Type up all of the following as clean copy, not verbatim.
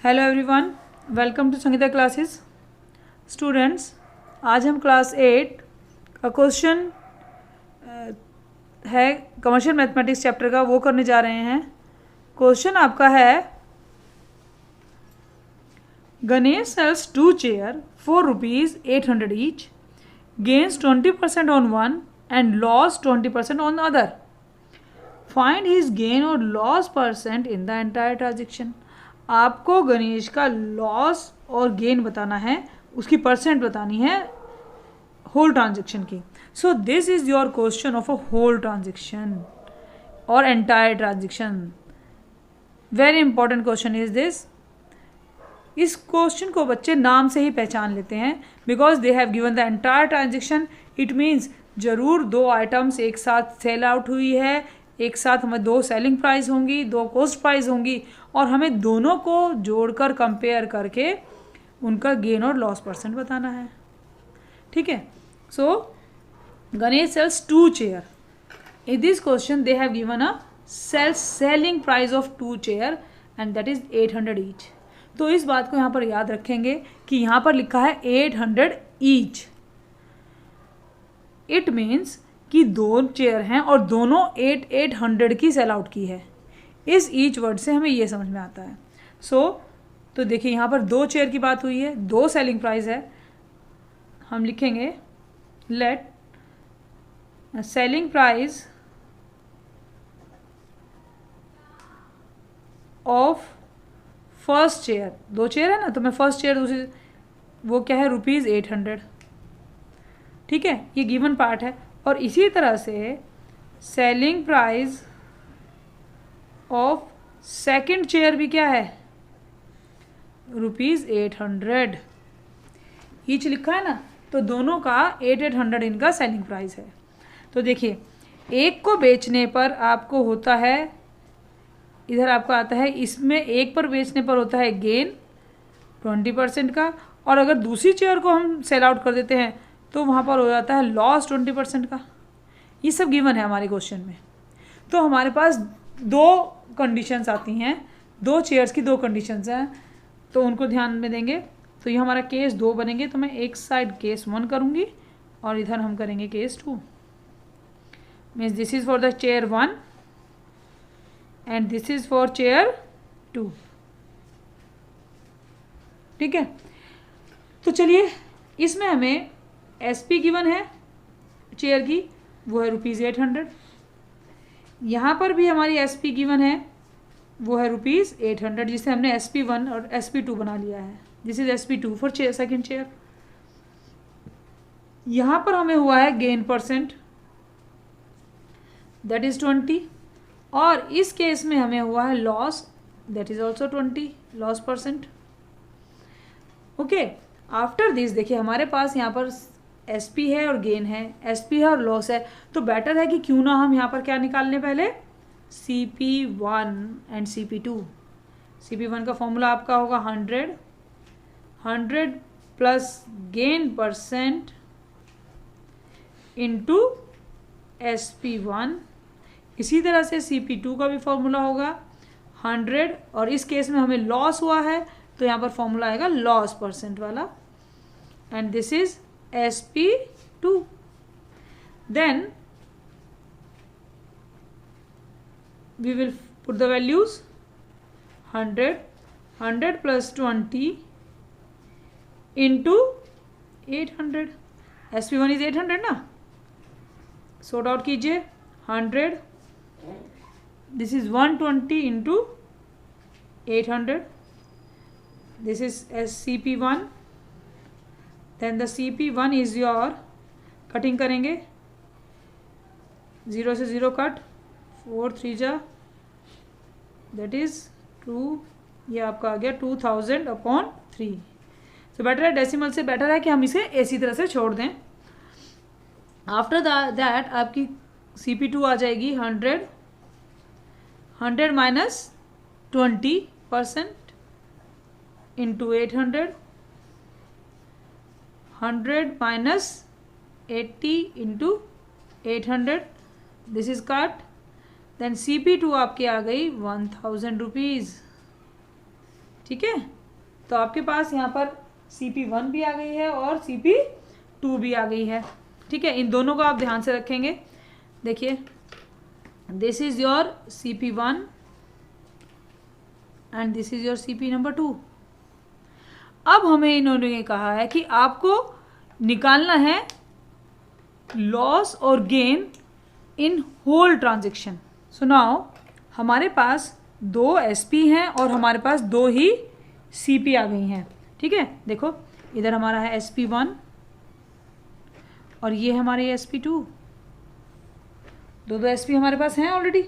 Hello everyone, welcome to Sangeeta classes. Students, आज हम class 8 का क्वेश्चन है कमर्शियल मैथमेटिक्स चैप्टर का, वो करने जा रहे हैं। क्वेश्चन आपका है, Ganesh sells 2 chair for ₹800 each, gains 20% on one and loss 20% on other. Find his gain और loss percent in the entire transaction. आपको गणेश का लॉस और गेन बताना है, उसकी परसेंट बतानी है होल ट्रांजेक्शन की। So this is your question of a whole transaction और entire transaction. Very important question is this. इस क्वेश्चन को बच्चे नाम से ही पहचान लेते हैं, because they have given the entire transaction. It means जरूर दो आइटम्स एक साथ सेल आउट हुई है, एक साथ हमें दो सेलिंग प्राइस होंगी, दो कॉस्ट प्राइस होंगी, और हमें दोनों को जोड़कर कंपेयर करके उनका गेन और लॉस परसेंट बताना है। ठीक है। So Ganesh sells 2 chair. In this question they have given a selling price of 2 chair and that is 800 each. तो इस बात को यहाँ पर याद रखेंगे कि यहाँ पर लिखा है 800 ईच। इट मीन्स कि 2 चेयर हैं और दोनों 800 की सेल आउट की है। इस ईच वर्ड से हमें ये समझ में आता है। तो देखिए यहाँ पर 2 चेयर की बात हुई है, 2 सेलिंग प्राइस है। हम लिखेंगे let selling price of first chair, 2 chair है ना, तो मैं फर्स्ट चेयर दूसरी, वो क्या है, ₹800। ठीक है, ये गिवन पार्ट है। और इसी तरह से selling price of second chair भी क्या है, ₹800 ईच लिखा है ना, तो दोनों का 800 इनका सेलिंग प्राइस है। तो देखिए, एक को बेचने पर आपको होता है, इधर आपको आता है, इसमें एक पर बेचने पर होता है गेन 20% का, और अगर दूसरी चेयर को हम सेल आउट कर देते हैं तो वहाँ पर हो जाता है लॉस 20% का। ये सब गिवन है हमारे क्वेश्चन में। तो हमारे पास 2 कंडीशंस आती हैं, 2 चेयर्स की 2 कंडीशंस हैं, तो उनको ध्यान में देंगे। तो ये हमारा केस 2 बनेंगे, तो मैं एक साइड केस 1 करूँगी और इधर हम करेंगे case 2। Means this is for the chair 1 and this is for chair 2। ठीक है। तो चलिए, इसमें हमें SP गिवन है चेयर की, वो है ₹800। यहाँ पर भी हमारी SP गिवन है, वो है ₹800, जिसे हमने SP1 और SP2 बना लिया है। This is SP2 for second chair. यहाँ पर हमें हुआ है गेन परसेंट, दैट इज 20, और इस केस में हमें हुआ है loss, that is also 20 loss percent. Okay. After this देखिए, हमारे पास यहाँ पर SP है और गेन है, SP है और लॉस है, तो बेटर है कि क्यों ना हम यहाँ पर क्या निकाल लें, पहले CP1 एंड CP2। CP1 का फॉर्मूला आपका होगा 100 plus gain percent into SP1। इसी तरह से CP2 का भी फॉर्मूला होगा 100, और इस केस में हमें लॉस हुआ है तो यहाँ पर फॉर्मूला आएगा लॉस परसेंट वाला, and this is SP2। Then we will put the values 100 plus 20 into 800। SP1 is 800 ना, सॉर्ट आउट कीजिए। 100, this is 120 into 800, this is CP1। then the CP1 is your, cutting करेंगे, 0 से 0 cut, 4 3 जा, that is 2, ये आपका आ गया 2000/3। तो better है, डेसिमल से बेटर है कि हम इसे इसी तरह से छोड़ दें। आफ्टर दैट आपकी CP2 आ जाएगी 100 minus 20% into 800, 100 minus 80 into 800, this is cut. Then CP2 आपकी आ गई ₹1000। ठीक है, तो आपके पास यहाँ पर CP1 भी आ गई है और CP2 भी आ गई है। ठीक है, इन दोनों को आप ध्यान से रखेंगे। देखिए, this is your CP1 and this is your CP number 2। अब हमें इन्होंने ये कहा है कि आपको निकालना है लॉस और gain in whole transaction. So now हमारे पास 2 SP हैं और हमारे पास 2 ही CP आ गई हैं। ठीक है, देखो इधर हमारा है SP1 और ये हमारे SP2, 2 SP हमारे पास हैं ऑलरेडी।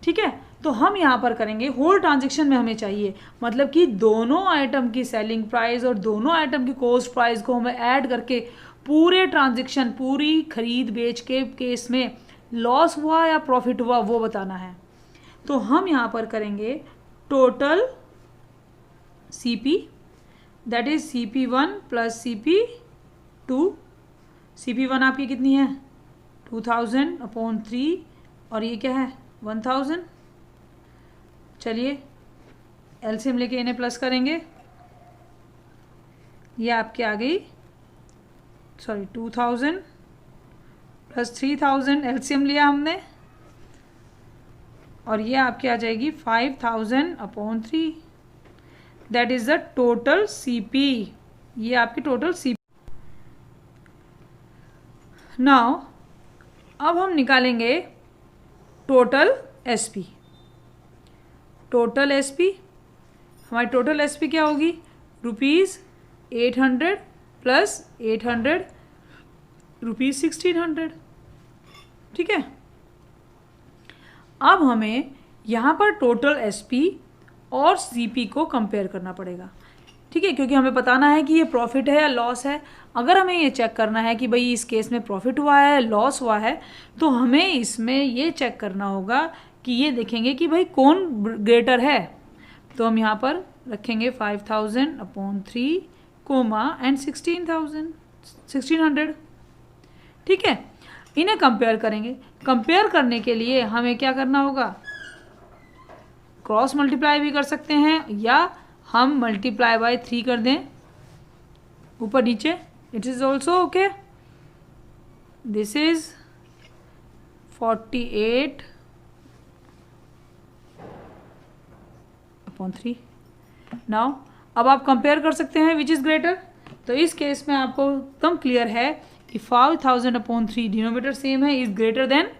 ठीक है, तो हम यहाँ पर करेंगे होल ट्रांजेक्शन में हमें चाहिए, मतलब कि दोनों आइटम की सेलिंग प्राइस और दोनों आइटम की कॉस्ट प्राइस को हमें ऐड करके पूरे ट्रांजेक्शन, पूरी खरीद बेच के केस में लॉस हुआ या प्रॉफिट हुआ वो बताना है। तो हम यहाँ पर करेंगे total CP, that is CP1 plus CP2। CP1 आपकी कितनी है 2000/3 और ये क्या है 1000। चलिए एलसीएम लेके इन्हें प्लस करेंगे, ये आपके आ गई 2000 प्लस 3000 एलसीएम लिया हमने और ये आपके आ जाएगी 5000/3, that is the total CP। ये आपकी टोटल CP। नाउ अब हम निकालेंगे टोटल SP। टोटल SP, हमारी टोटल SP क्या होगी ₹800 प्लस 800 ₹1600। ठीक है, अब हमें यहाँ पर टोटल SP और CP को कंपेयर करना पड़ेगा। ठीक है, क्योंकि हमें बताना है कि ये प्रॉफिट है या लॉस है। अगर हमें ये चेक करना है कि भाई इस केस में प्रॉफिट हुआ है लॉस हुआ है, तो हमें इसमें ये चेक करना होगा कि ये देखेंगे कि भाई कौन ग्रेटर है। तो हम यहाँ पर रखेंगे 5000/3 कोमा एंड 1600। ठीक है, इन्हें कंपेयर करेंगे। कंपेयर करने के लिए हमें क्या करना होगा, क्रॉस मल्टीप्लाई भी कर सकते हैं या हम मल्टीप्लाई बाय 3 कर दें ऊपर नीचे, it is also okay. This is 48/3। Now अब आप कंपेयर कर सकते हैं विच इज ग्रेटर। तो इस केस में आपको एकदम क्लियर है कि 5000/3 डिनोमिनेटर सेम है, इज ग्रेटर देन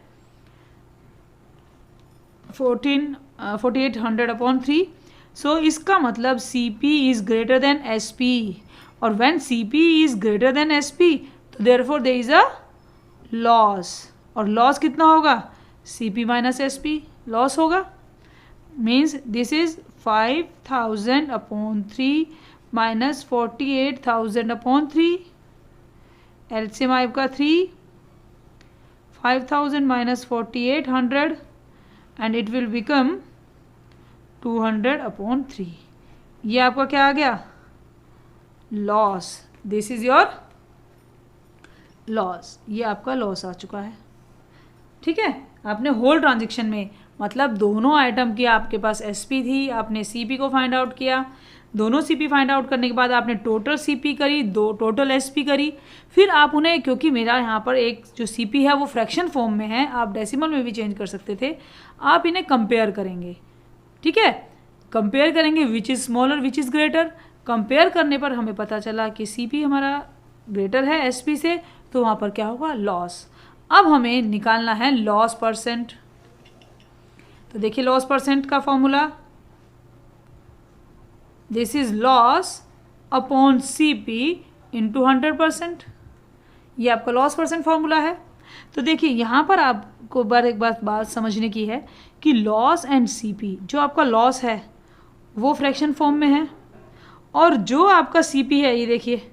4800/3। सो इसका मतलब CP is greater than SP और when CP is greater than SP तो therefore there is a loss. और लॉस कितना होगा CP माइनस SP लॉस होगा। Means this is 5000/3 minus 48,000/3। LCM आपका 3, 5000 minus 4800 and it will become 200/3। ये आपका क्या आ गया loss. This is your loss, ये आपका लॉस आ चुका है। ठीक है, आपने होल ट्रांजेक्शन में मतलब दोनों आइटम की आपके पास SP थी, आपने CP को फाइंड आउट किया। दोनों CP फाइंड आउट करने के बाद आपने टोटल CP करी, दो टोटल SP करी। फिर आप उन्हें, क्योंकि मेरा यहाँ पर एक जो CP है वो फ्रैक्शन फॉर्म में है, आप डेसिमल में भी चेंज कर सकते थे, आप इन्हें कंपेयर करेंगे। ठीक है, कंपेयर करेंगे which is smaller which is greater. Compare करने पर हमें पता चला कि CP हमारा ग्रेटर है SP से, तो वहाँ पर क्या होगा लॉस। अब हमें निकालना है लॉस परसेंट। तो देखिए लॉस परसेंट का formula, this is loss upon CP into 100%। ये आपका लॉस परसेंट फॉर्मूला है। तो देखिए यहाँ पर आपको एक बात समझने की है कि लॉस एंड CP, जो आपका लॉस है वो फ्रैक्शन फॉर्म में है और जो आपका CP है, ये देखिए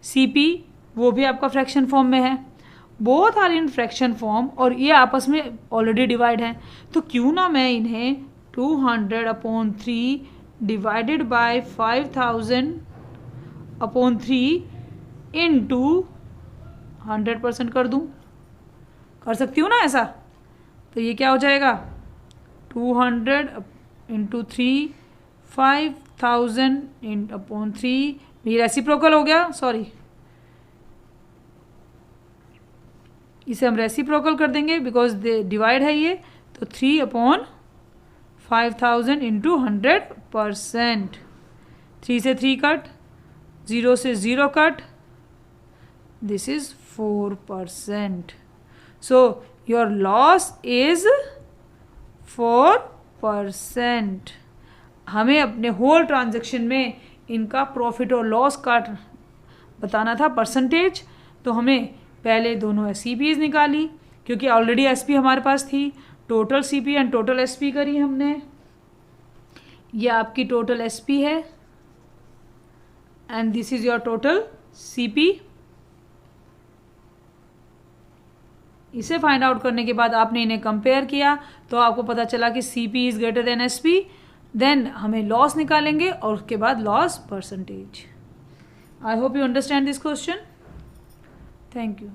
CP वो भी आपका फ्रैक्शन फॉर्म में है। Both are in fraction form और ये आपस में ऑलरेडी डिवाइड हैं। तो क्यों ना मैं इन्हें 200/3 डिवाइडेड बाय 5000/3 इंटू 100% कर दूं। कर सकती हूँ ना ऐसा। तो ये क्या हो जाएगा 200 इंटू 3, 1000 इन अपॉन 3, ये रेसिप्रोकल हो गया, सॉरी इसे हम रेसिप्रोकल कर देंगे बिकॉज डिवाइड है ये, तो 3 अपॉन 5000 इंटू 100%। 3 से 3 कट, 0 से 0 cut, this is 4%. So your loss is 4%. हमें अपने होल ट्रांजेक्शन में इनका प्रॉफिट और लॉस का बताना था परसेंटेज, तो हमें पहले दोनों SCPs निकाली क्योंकि ऑलरेडी SP हमारे पास थी, total CP and total SP करी हमने। ये आपकी टोटल SP है and this is your total CP। इसे फाइंड आउट करने के बाद आपने इन्हें कंपेयर किया तो आपको पता चला कि CP is greater than SP। देन हमें लॉस निकालेंगे और उसके बाद loss percentage. I hope you understand this question. Thank you.